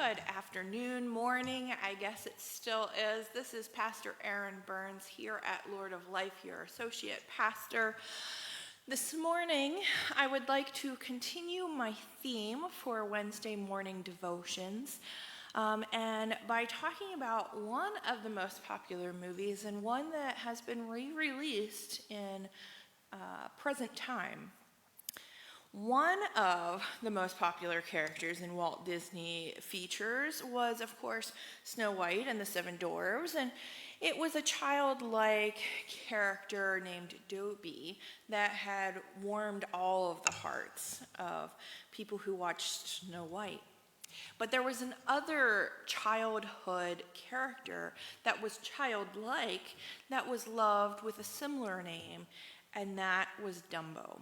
Good afternoon, morning, I guess it still is. This is Pastor Aaron Burns here at Lord of Life, your associate pastor. This morning, I would like to continue my theme for Wednesday morning devotions, and by talking about one of the most popular movies and one that has been re-released in present time. One of the most popular characters in Walt Disney features was, of course, Snow White and the Seven Dwarfs, and it was a childlike character named Dobby that had warmed all of the hearts of people who watched Snow White. But there was another childhood character that was childlike that was loved with a similar name, and that was Dumbo.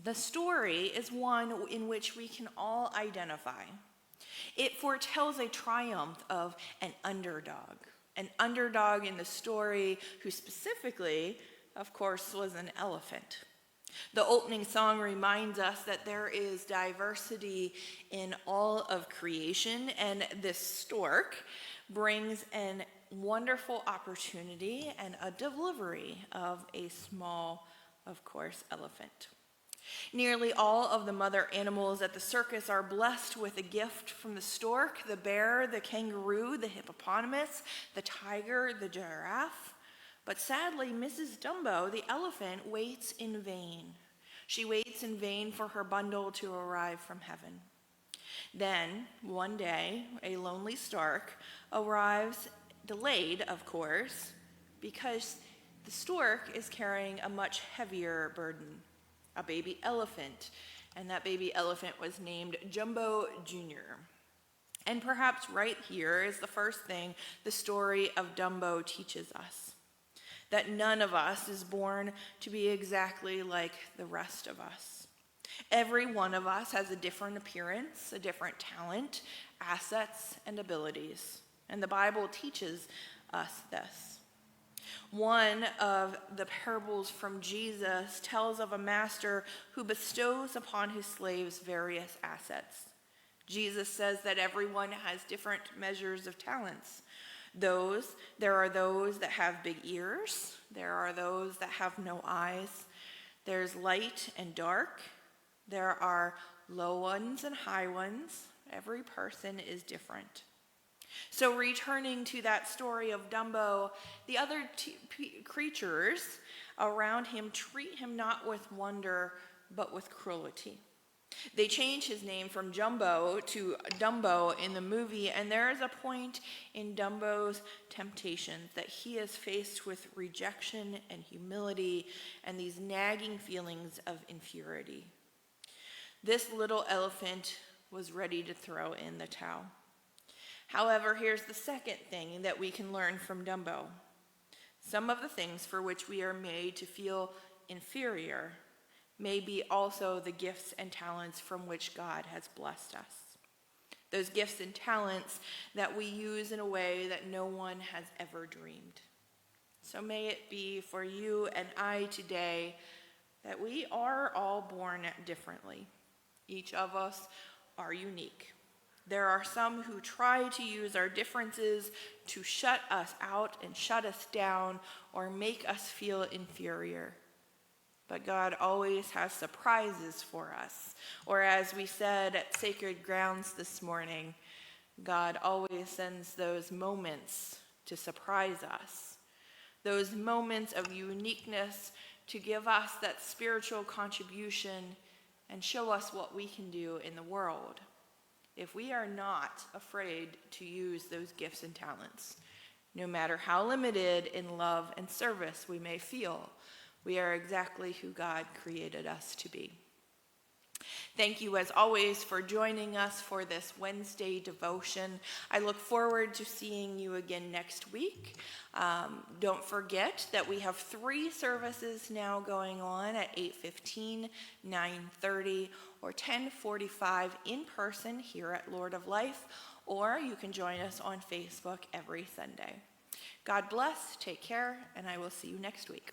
The story is one in which we can all identify. It foretells a triumph of an underdog in the story who specifically, of course, was an elephant. The opening song reminds us that there is diversity in all of creation, and this stork brings a wonderful opportunity and a delivery of a small, of course, elephant. Nearly all of the mother animals at the circus are blessed with a gift from the stork, the bear, the kangaroo, the hippopotamus, the tiger, the giraffe. But sadly, Mrs. Dumbo, the elephant, waits in vain. She waits in vain for her bundle to arrive from heaven. Then, one day, a lonely stork arrives, delayed, of course, because the stork is carrying a much heavier burden. A baby elephant, and that baby elephant was named Jumbo Jr. And perhaps right here is the first thing the story of Dumbo teaches us, that none of us is born to be exactly like the rest of us. Every one of us has a different appearance, a different talent, assets, and abilities, and the Bible teaches us this. One of the parables from Jesus tells of a master who bestows upon his slaves various assets. Jesus says that everyone has different measures of talents. There are those that have big ears. There are those that have no eyes. There's light and dark. There are low ones and high ones. Every person is different. So returning to that story of Dumbo, the other creatures around him treat him not with wonder, but with cruelty. They change his name from Jumbo to Dumbo in the movie, and there is a point in Dumbo's temptations that he is faced with rejection and humility and these nagging feelings of inferiority. This little elephant was ready to throw in the towel. However, here's the second thing that we can learn from Dumbo. Some of the things for which we are made to feel inferior may be also the gifts and talents from which God has blessed us. Those gifts and talents that we use in a way that no one has ever dreamed. So may it be for you and I today that we are all born differently. Each of us are unique. There are some who try to use our differences to shut us out and shut us down or make us feel inferior. But God always has surprises for us. Or as we said at Sacred Grounds this morning, God always sends those moments to surprise us. Those moments of uniqueness to give us that spiritual contribution and show us what we can do in the world. If we are not afraid to use those gifts and talents, no matter how limited in love and service we may feel, we are exactly who God created us to be. Thank you, as always, for joining us for this Wednesday devotion. I look forward to seeing you again next week. Don't forget that we have 3 services now going on at 8:15, 9:30, or 10:45 in person here at Lord of Life, or you can join us on Facebook every Sunday. God bless, take care, and I will see you next week.